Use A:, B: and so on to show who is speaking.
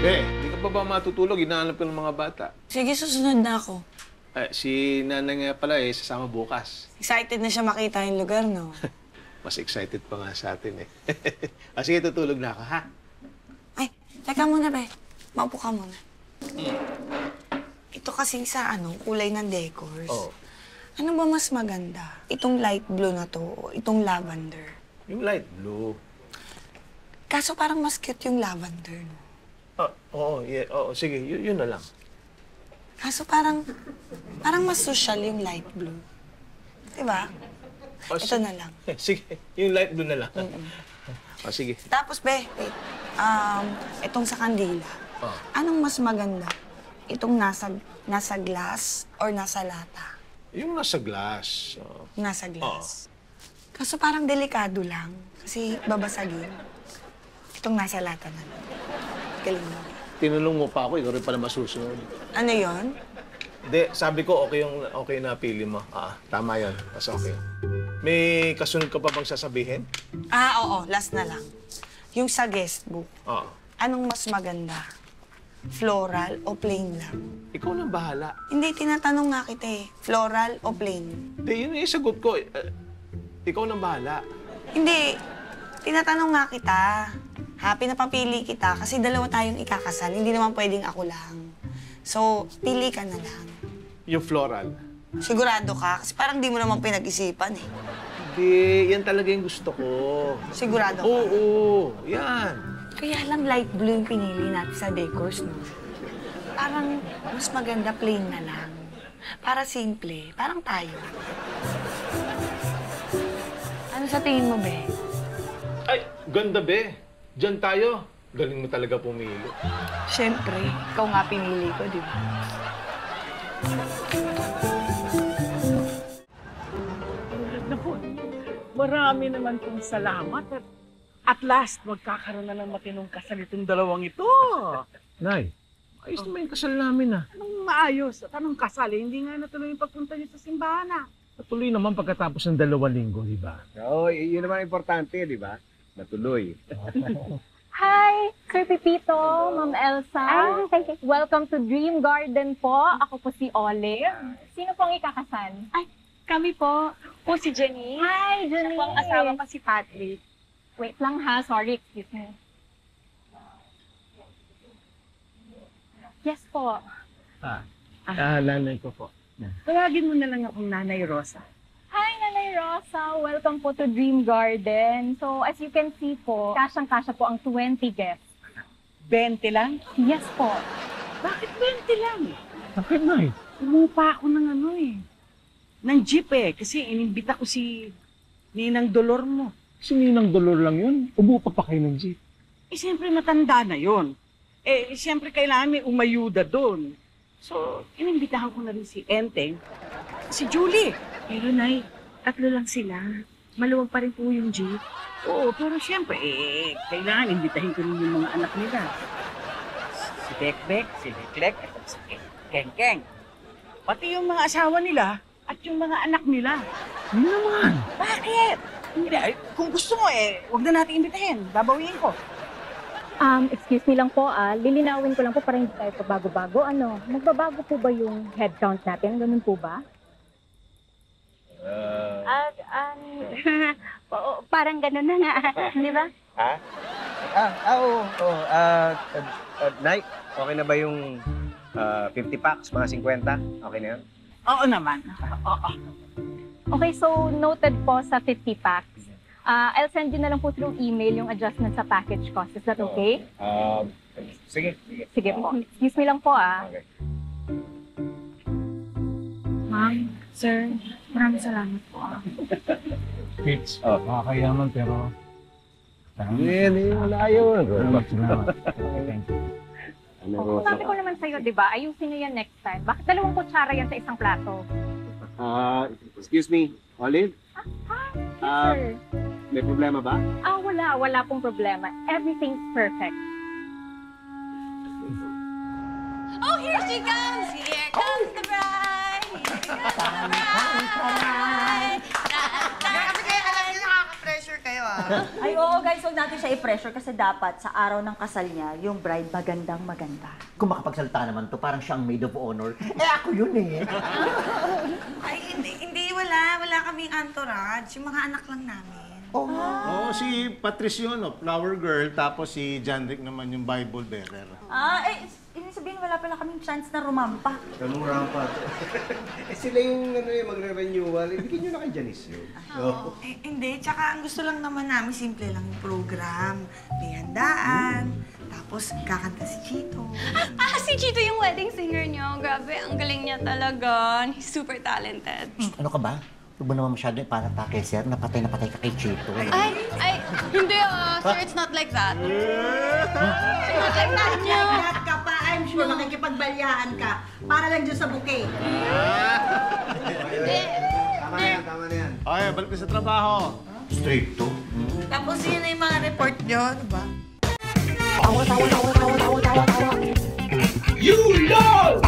A: Hindi ka pa ba matutulog? Hinahanap ko ng mga bata.
B: Sige, susunod na ako.
A: Si nanay nga pala sasama bukas.
B: Excited na siya makita yung lugar, no?
A: Mas excited pa nga sa atin sige, tutulog na ako, ha?
B: Ay, teka muna, be. Maupo ka muna. Ito kasing sa kulay ng decors.
A: Oo.
B: Ano ba mas maganda? Itong light blue na to o itong lavender?
A: Yung light blue.
B: Kaso parang mas cute yung lavender, no?
A: Oo, sige, yun na lang.
B: Kaso parang mas social yung light blue. Diba? Ito na lang.
A: Sige, yung light blue na lang. Sige.
B: Tapos, be, wait. Itong sa kandila. Anong mas maganda? Itong nasa glass or nasa lata?
A: Yung nasa glass.
B: Nasa glass. Kaso parang delikado lang. Kasi babasagin. Itong nasa lata na lang. Galing mo.
A: Tinulong mo pa ako, ikaw rin pala masusunod.
B: Ano yon?
A: Hindi, sabi ko okay na pili mo. Tama yun. Mas okay. May kasunod ka pa bang sasabihin?
B: Oo. Last na lang. Yung sa guest book. Anong mas maganda? Floral o plain lang?
A: Ikaw nang bahala.
B: Hindi, tinatanong nga kita eh. Floral o plain?
A: Hindi, yun yung sagot ko. Ikaw nang bahala.
B: Hindi. Tinatanong nga kita. Happy na papili kita kasi dalawa tayong ikakasal. Hindi naman pwedeng ako lang. So, pili ka na lang.
A: Yung floral.
B: Sigurado ka? Kasi parang di mo naman pinag-isipan eh.
A: Hindi, yan talaga yung gusto ko.
B: Sigurado ka?
A: Oo, yan.
B: Kaya lang light blue yung pinili natin sa decors, no? Parang mas maganda plain na lang. Para simple. Parang tayo. Ano sa tingin mo, be?
A: Ay, ganda, be. Diyan tayo. Galing mo talaga pumili.
B: Siyempre, ikaw nga pinili ko, di ba?
C: Naku, marami naman pong salamat at last, magkakaroon na ng matinong kasal itong dalawang ito.
A: Nay, ayos naman yung kasal namin,
C: Anong maayos at anong kasal? Hindi nga natuloy yung pagpunta niyo sa simbahan,
A: Natuloy naman pagkatapos ng 2 linggo, di ba?
D: Oo, yun naman importante, di ba? Natuloy.
E: Hi, Sir Pipito, Ma'am Elsa. Welcome to Dream Garden po. Ako po si Olive. Sino pong ikakasal?
F: Kami po si Jenny.
E: Hi, Jenny.
F: Siya po ang asawa ko si Patrick.
E: Wait lang ha, sorry, excuse me. Yes po.
A: Nanay ko po.
C: Tawagin mo na lang akong Nanay Rosa.
E: Hi, Nanay Rosa. Welcome po to Dream Garden. So, as you can see po, kasyang-kasya po ang 20 guests.
C: 20 lang?
E: Yes po.
C: Bakit 20 lang?
A: Bakit, Nay?
C: Umupa ako ng ng jeep kasi inimbita ko si Ninang Dolor mo.
A: Sininang dolor lang yun. Umupa pa kayo ng jeep.
C: Siyempre matanda na yon. Siyempre kailangan may umayuda doon. So, inimbitahan ko na rin si Enteng, si Julie.
F: Pero Nay, 3 lang sila. Maluwag pa rin po yung jeep.
C: Oo, pero siyempre, kailangan imbitahin ko rin yung mga anak nila. Si Bekbek, si Leklek, at si Kengkeng. Pati yung mga asawa nila at yung mga anak nila.
A: Hindi naman.
C: Bakit? Hindi, kung gusto mo huwag na natin imbitahin. Babawiin ko.
E: Excuse me lang po lilinawin ko lang po para hindi tayo pabago-bago. Magbabago po ba yung head count natin? Ganun po ba?
F: Parang gano'n na nga. Di ba?
D: Oo. Nay, okay na ba yung 50 packs, mga 50? Okay na yun?
C: Oo naman. Oo.
E: Okay, so noted po sa 50 packs. I'll send you na lang po through email yung adjustment sa package cost. Is that okay?
D: Sige.
E: Sige po. Excuse me lang po
D: Okay.
F: Ma'am, sir, maraming salamat po.
A: Fitz, makakayaman pero...
D: Wala yun.
A: Salamat. Thank you.
E: Sabi ko naman sa'yo, di ba? Ayusin niyo yan next time. Bakit 2 kutsara yan sa isang plato?
D: Excuse me, Olive?
E: Yes, sir.
D: May problema ba?
E: Wala. Wala pong problema. Everything's perfect.
B: Oh, here she comes! Here comes the bride! Here comes the bride!
G: Kasi kayo, alam niyo, nakaka-pressure kayo Ay, oo guys, huwag natin siya i-pressure kasi dapat sa araw ng kasal niya, yung bride magandang maganda.
H: Kung makapagsalita naman to, parang siyang maid of honor. Ako yun eh.
B: Ay, hindi, wala. Wala kaming entourage. Yung mga anak lang namin.
A: Oo, si Patrice yun, flower girl, tapos si John Rick naman yung Bible bearer.
G: Ibig sabihin wala pala kaming chance na rumampa.
D: Anong rampa to? Sila yung magre-renewal. Ibigin nyo na kay Janice yun.
B: Hindi, tsaka ang gusto lang naman namin, simple lang yung program. May handaan, tapos kakanta si Chito.
I: Si Chito yung wedding singer niyo. Grabe, ang galing niya talaga. He's super talented.
H: Ano ka ba? Huwag mo naman masyado iparatake, sir. Napatay ka kay Chito.
I: Ay, hindi sir, it's not like that. It's not like that.
G: Lahat ka pa, I'm sure makikipagbalyahan ka para lang dyan sa bouquet.
D: Tama na yan.
A: Okay, balik na sa trabaho.
H: Straight to.
B: Tapos yun na yung mga report nyo, diba?
J: You love!